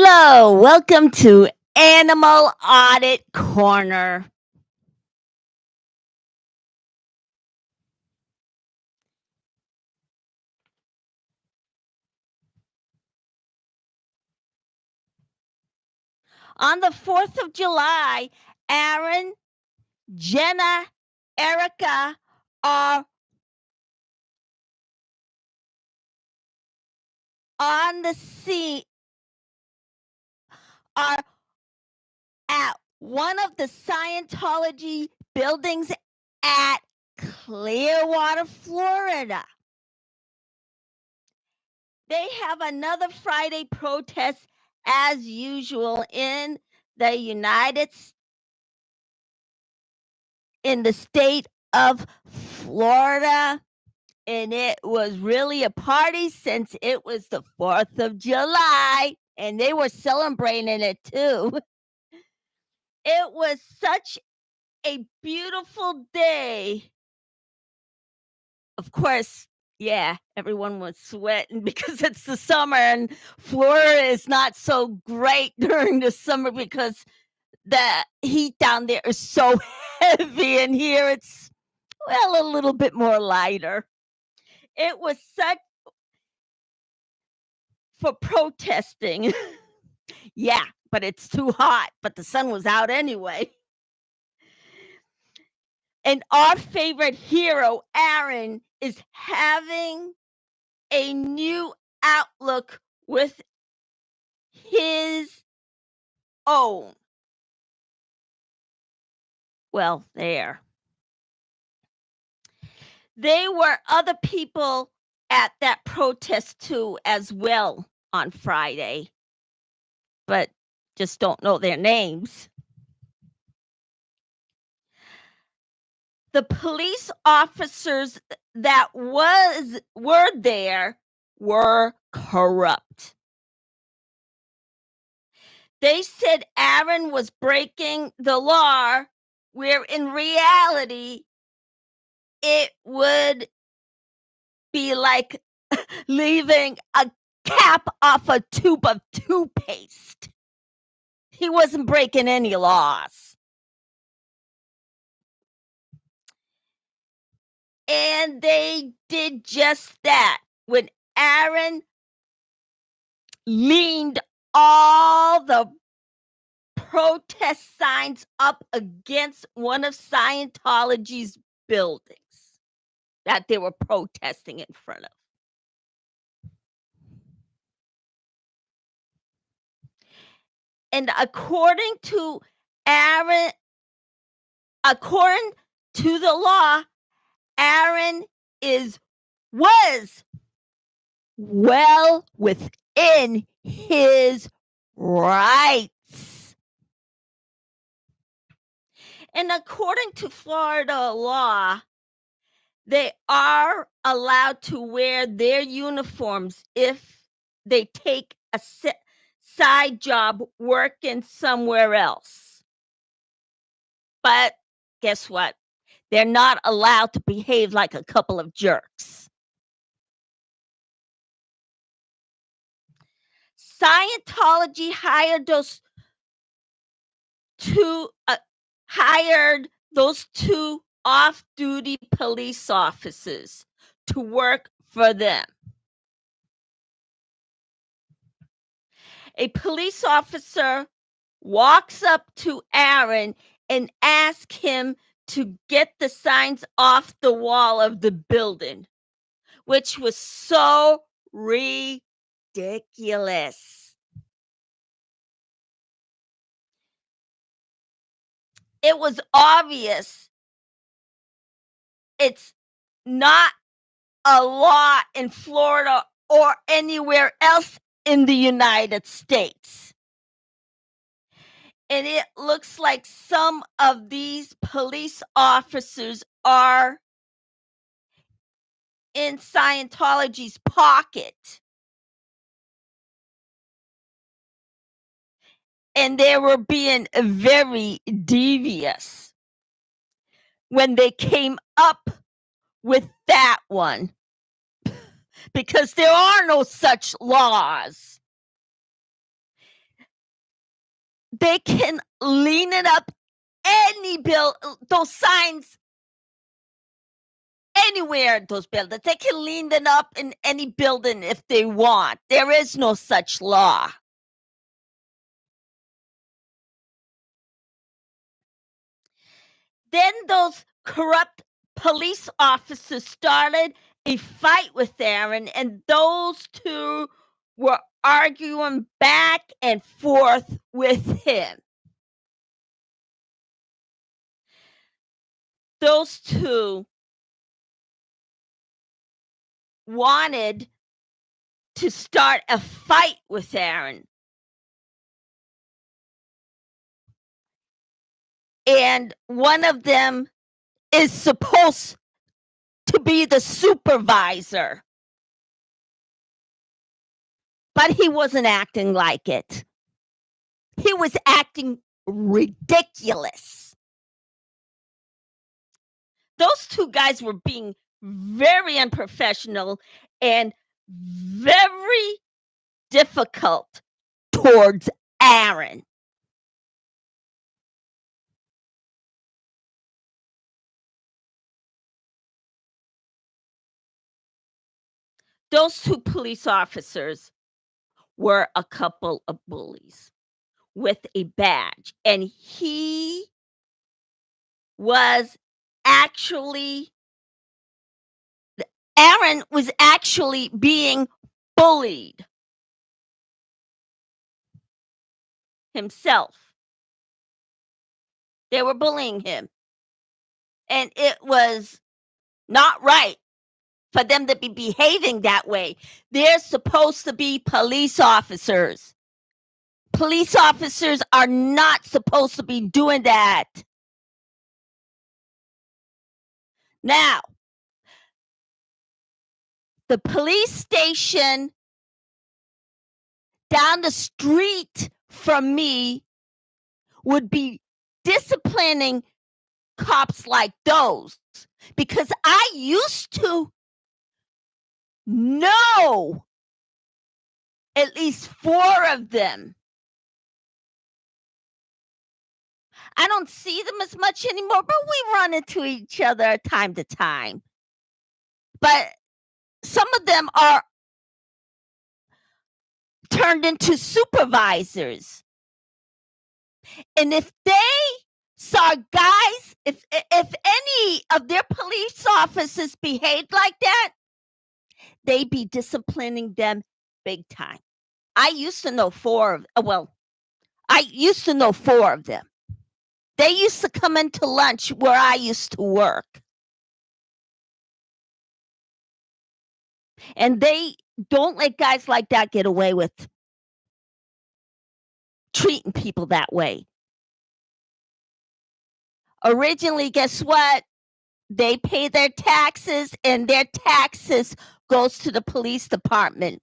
Hello, welcome to Animal Audit Corner. On the 4th of July, Aaron, Jenna, Erica are on the scene, are at one of the Scientology buildings at Clearwater, Florida. They have another Friday protest as usual in the state of Florida. And it was really a party since it was the 4th of July. And they were celebrating it too. It was such a beautiful day. Of course, yeah, everyone was sweating because it's the summer and Florida is not so great during the summer because the heat down there is so heavy, and here it's, well, a little bit more lighter. It was such for protesting. Yeah, but it's too hot, but the sun was out anyway. And our favorite hero, Aaron, is having a new outlook with his own. Well, there were other people at that protest too as well on Friday, but just don't know their names. The police officers that were there were corrupt. They said Aaron was breaking the law, where in reality it would be like leaving a cap off a tube of toothpaste. He wasn't breaking any laws. And they did just that. When Aaron leaned all the protest signs up against one of Scientology's buildings that they were protesting in front of. And according to Aaron, according to the law, Aaron was well within his rights. And according to Florida law, they are allowed to wear their uniforms if they take a side job working somewhere else. But guess what? They're not allowed to behave like a couple of jerks. Scientology hired those two off-duty police officers to work for them. A police officer walks up to Aaron and asks him to get the signs off the wall of the building, which was so ridiculous. It was obvious it's not a law in Florida or anywhere else in the United States. And it looks like some of these police officers are in Scientology's pocket. And they were being very devious when they came up with that one, because there are no such laws. they can lean it up any those signs anywhere in those buildings. They can lean it up in any building if they want. There is no such law. Then those corrupt police officers started a fight with Aaron, and those two were arguing back and forth with him. Those two wanted to start a fight with Aaron. And one of them is supposed to be the supervisor. But he wasn't acting like it. He was acting ridiculous. Those two guys were being very unprofessional and very difficult towards Aaron. Those two police officers were a couple of bullies with a badge, and he was actually Aaron was actually being bullied himself. They were bullying him. And it was not right for them to be behaving that way. They're supposed to be police officers. Police officers are not supposed to be doing that. Now, the police station down the street from me would be disciplining cops like those, because I used to know at least 4 of them. I don't see them as much anymore, but we run into each other time to time. But some of them are turned into supervisors. And if they saw guys, if any of their police officers behaved like that, they'd be disciplining them big time. I used to know 4 of them. They used to come into lunch where I used to work. And they don't let guys like that get away with treating people that way. Originally, guess what? They pay their taxes, and their taxes goes to the police department.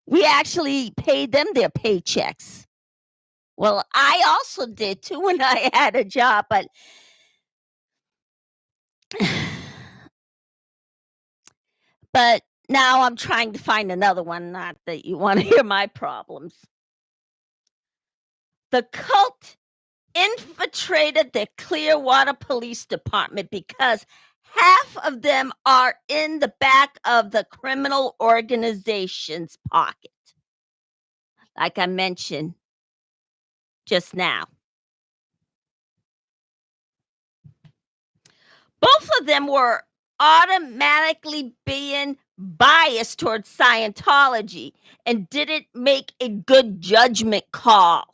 We actually paid them their paychecks. Well, I also did too when I had a job, but but now I'm trying to find another one, not that you want to hear my problems. The cult infiltrated the Clearwater Police Department because half of them are in the back of the criminal organization's pocket, like I mentioned just now. Both of them were automatically being biased towards Scientology and didn't make a good judgment call.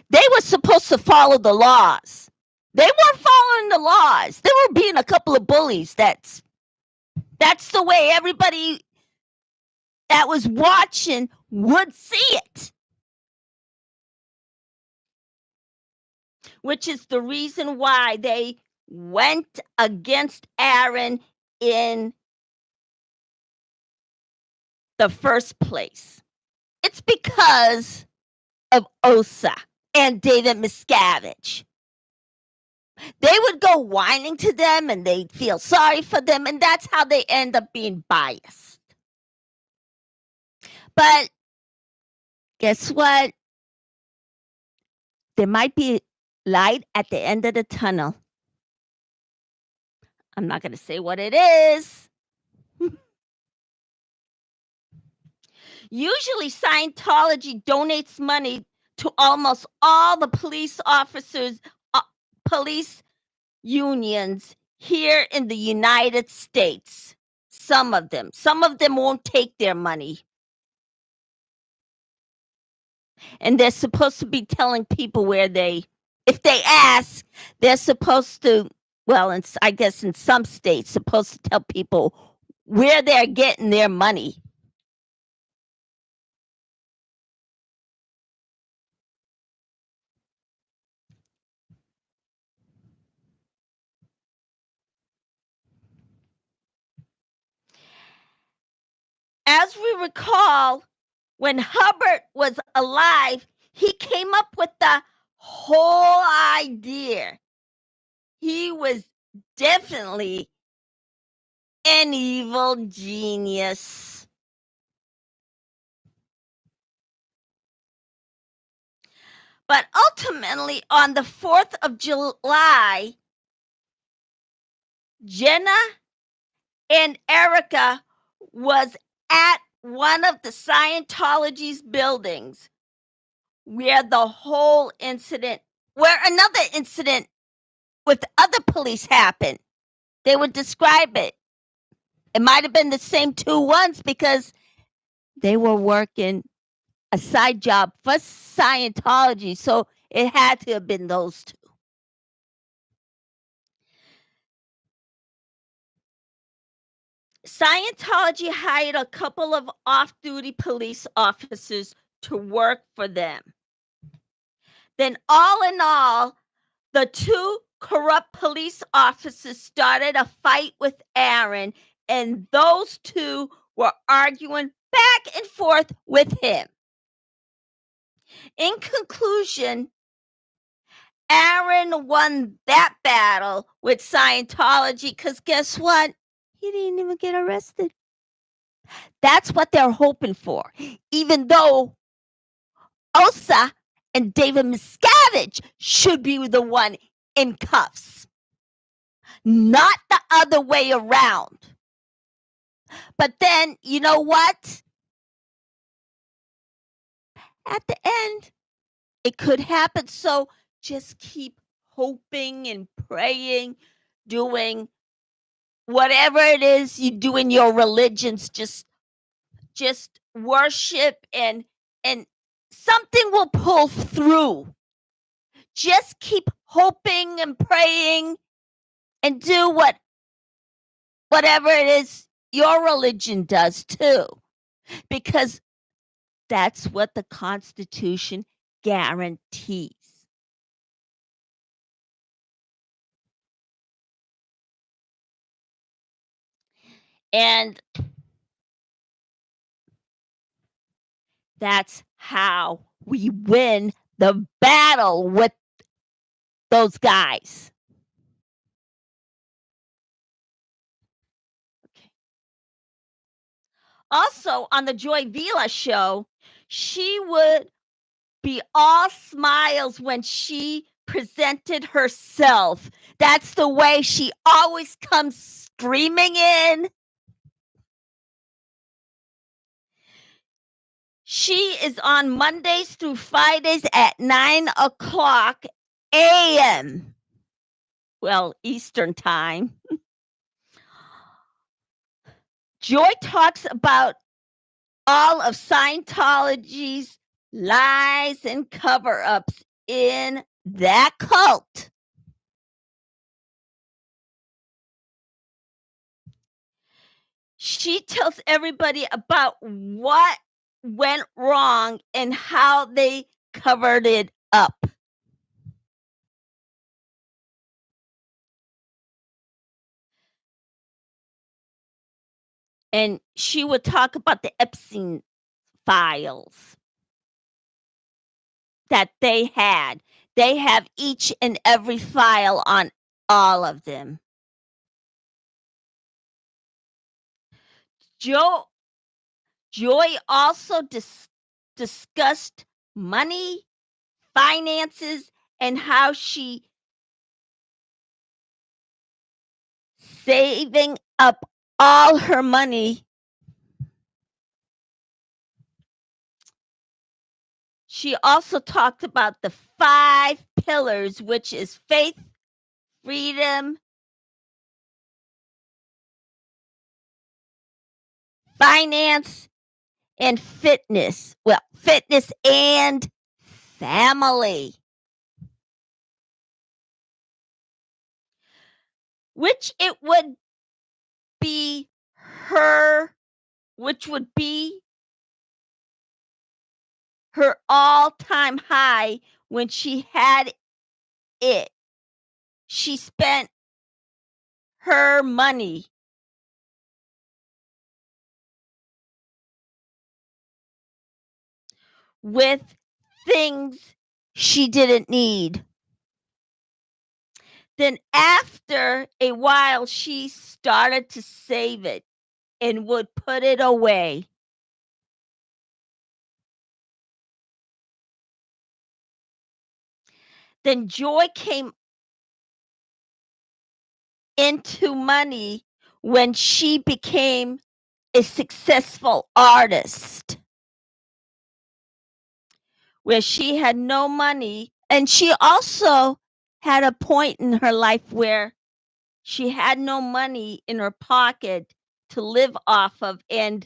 They were supposed to follow the laws. They weren't following the laws. They were being a couple of bullies. That's the way everybody that was watching would see it. Which is the reason why they went against Aaron in the first place. It's because of OSA and David Miscavige. They would go whining to them and they'd feel sorry for them, and that's how they end up being biased. But Guess what? There might be light at the end of the tunnel. I'm not going to say what it is. Usually, Scientology donates money to almost all the police officers, police unions here in the United States. Some of them won't take their money. And they're supposed to be telling people where if they ask, they're supposed to, well, I guess in some states, supposed to tell people where they're getting their money. As we recall, when Hubbard was alive, he came up with the whole idea. He was definitely an evil genius. But ultimately, on the 4th of July, Jenna and Erica was at one of the Scientology's buildings where another incident with other police happened. They would describe it. It might have been the same two ones because they were working a side job for Scientology, so it had to have been those two. Scientology hired a couple of off-duty police officers to work for them. Then, all in all, the two corrupt police officers started a fight with Aaron, and those two were arguing back and forth with him. In conclusion, Aaron won that battle with Scientology because guess what? He didn't even get arrested. That's what they're hoping for, even though Osa and David Miscavige should be the one in cuffs, not the other way around. But then, you know what? At the end, it could happen. So just keep hoping and praying, doing whatever it is you do in your religions. Just worship and something will pull through. Just keep hoping and praying and do whatever it is your religion does too, because that's what the Constitution guarantees. And that's how we win the battle with those guys. Okay. Also, on the Joy Vila show, she would be all smiles when she presented herself. That's the way she always comes streaming in. She is on Mondays through Fridays at 9:00 a.m. Well, Eastern time. Joy talks about all of Scientology's lies and cover-ups in that cult. She tells everybody about what went wrong and how they covered it up. And she would talk about the Epstein files that they had. They have each and every file on all of them. Joy also discussed money, finances, and how she saving up all her money. She also talked about the 5 pillars, which is faith, freedom, finance, and fitness. Well, fitness and family. Which it would be her which would be her all-time high when she had it. She spent her money with things she didn't need. Then after a while, she started to save it and would put it away. Then joy came into money when she became a successful artist, where she had no money. And she also had a point in her life where she had no money in her pocket to live off of and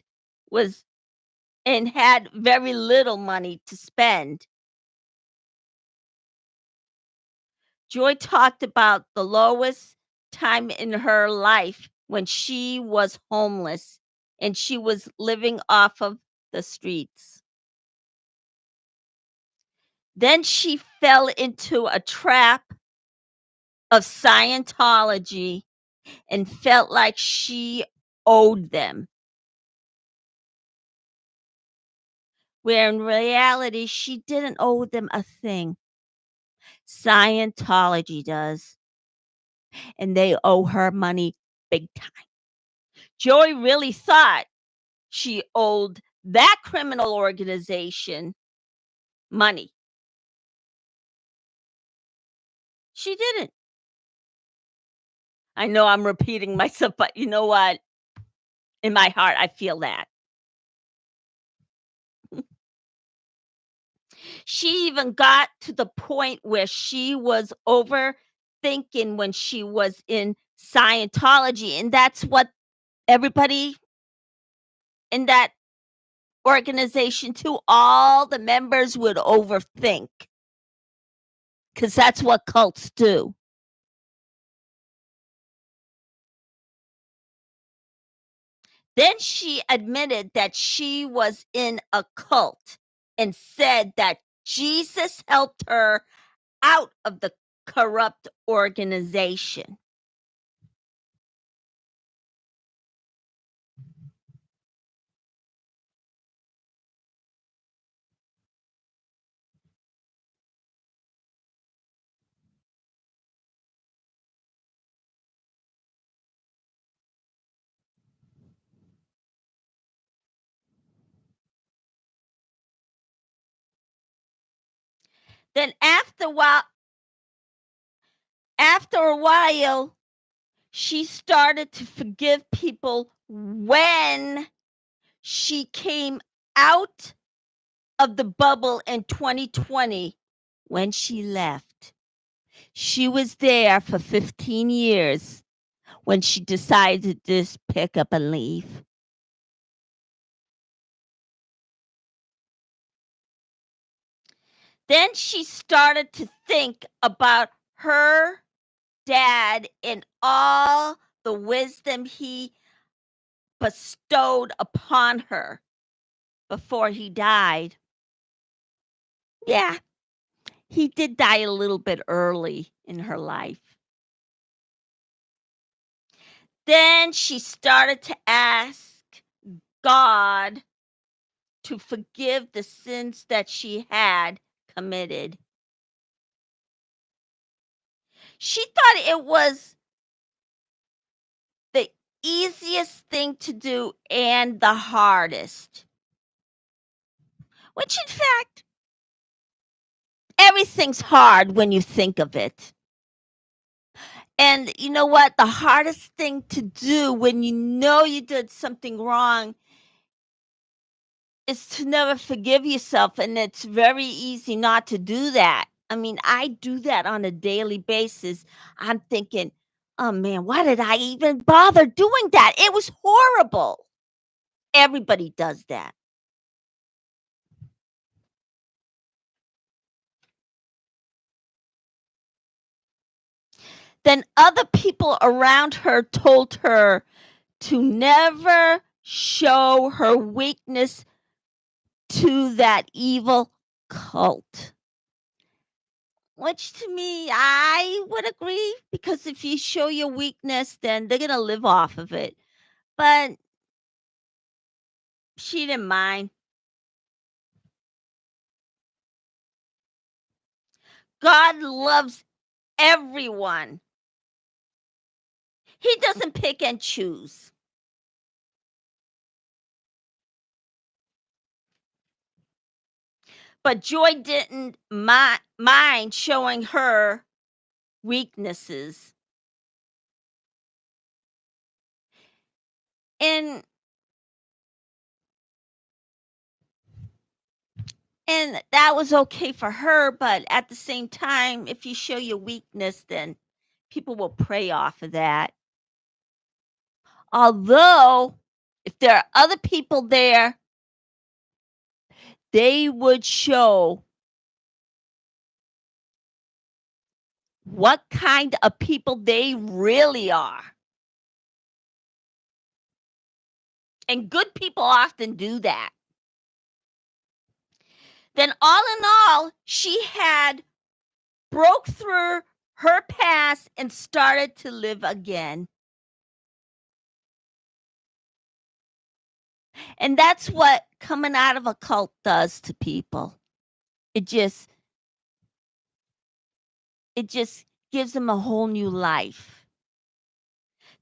had very little money to spend. Joy talked about the lowest time in her life when she was homeless and she was living off of the streets. Then she fell into a trap of Scientology and felt like she owed them, where in reality, she didn't owe them a thing. Scientology does, and they owe her money big time. Joy really thought she owed that criminal organization money. She didn't. I know I'm repeating myself, but you know what? In my heart, I feel that. She even got to the point where she was overthinking when she was in Scientology, and that's what everybody in that organization too, all the members would overthink, because that's what cults do. Then she admitted that she was in a cult and said that Jesus helped her out of the corrupt organization. Then after a while, she started to forgive people when she came out of the bubble in 2020 when she left. She was there for 15 years when she decided to just pick up and leave. Then she started to think about her dad and all the wisdom he bestowed upon her before he died. Yeah, he did die a little bit early in her life. Then she started to ask God to forgive the sins that she had committed. She thought it was the easiest thing to do and the hardest. which in fact, everything's hard when you think of it. And you know what? The hardest thing to do when you know you did something wrong is to never forgive yourself, and it's very easy not to do that. I mean, I do that on a daily basis. I'm thinking, "Oh, man, why did I even bother doing that? It was horrible." Everybody does that. Then other people around her told her to never show her weakness to that evil cult. Which to me, I would agree, because if you show your weakness, then they're gonna live off of it. But she didn't mind. God loves everyone. He doesn't pick and choose. But Joy didn't mind showing her weaknesses. And that was okay for her, but at the same time, if you show your weakness, then people will prey off of that. Although, if there are other people there, they would show what kind of people they really are. And good people often do that. Then, all in all, she had broke through her past and started to live again. And that's what coming out of a cult does to people. It just it just gives them a whole new life.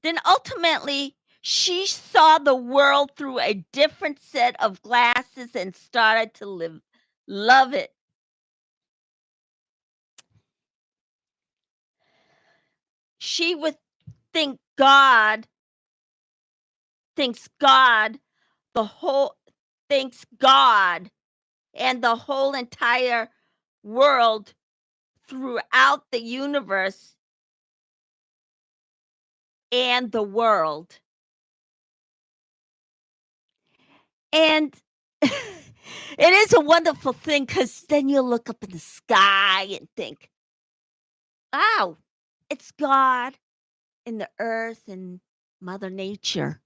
Then ultimately, she saw the world through a different set of glasses and started to love it. She would think God thinks God, the whole thinks God and the whole entire world throughout the universe and the world. And it is a wonderful thing, because then you look up in the sky and think, wow, it's God in the earth and Mother Nature.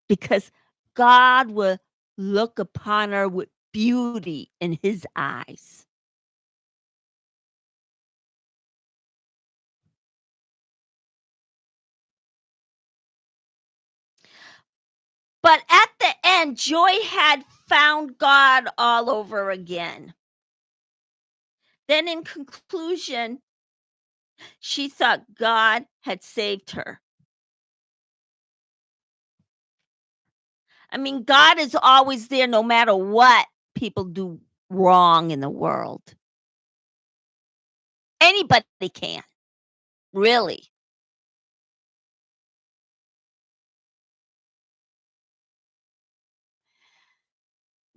Because God will look upon her with beauty in his eyes. But at the end, Joy had found God all over again. Then, in conclusion, she thought God had saved her. I mean, God is always there no matter what people do wrong in the world. Anybody can, really.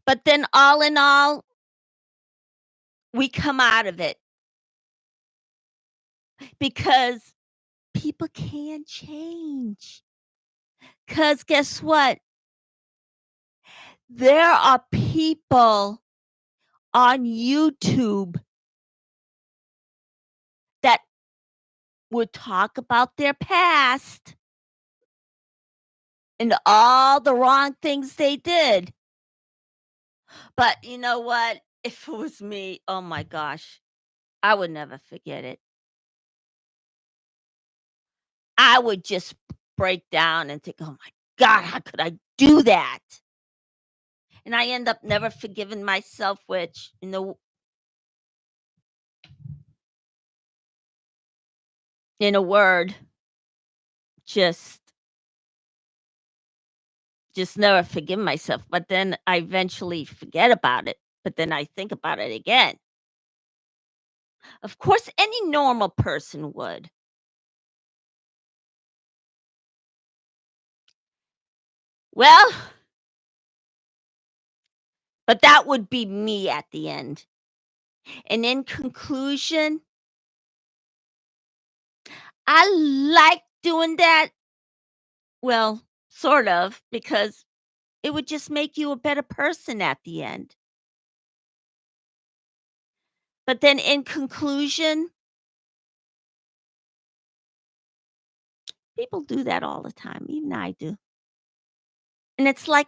But then, all in all, we come out of it because people can change. Because guess what? There are people on YouTube that would talk about their past and all the wrong things they did. But you know what? If it was me, oh my gosh, I would never forget it. I would just break down and think, "Oh my god, how could I do that?" And I end up never forgiving myself, which, in a word, just just never forgive myself, but then I eventually forget about it, but then I think about it again. Of course, any normal person would. Well, but that would be me at the end. And in conclusion, I like doing that. Well, sort of, because it would just make you a better person at the end. But then in conclusion, people do that all the time. Even I do. And it's like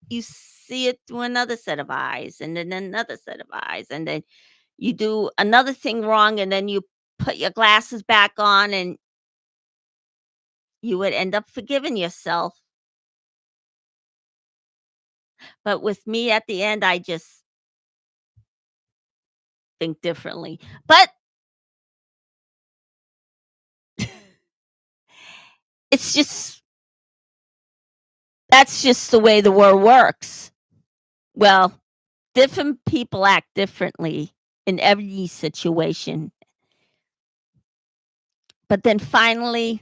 you see it through another set of eyes and then another set of eyes. And then you do another thing wrong and then you put your glasses back on and you would end up forgiving yourself. But with me at the end, I just think differently. But it's just that's just the way the world works. Well, different people act differently in every situation. But then finally,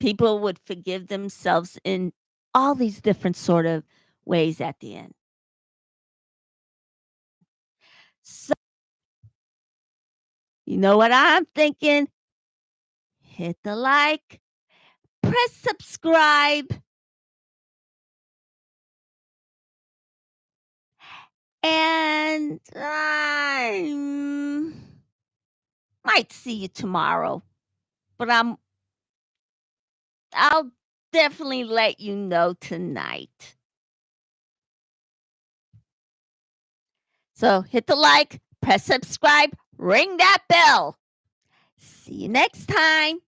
people would forgive themselves in all these different sort of ways at the end. So, you know what I'm thinking? Hit the like, press subscribe, and I might see you tomorrow. But I'll definitely let you know tonight. So hit the like, press subscribe, ring that bell. See you next time.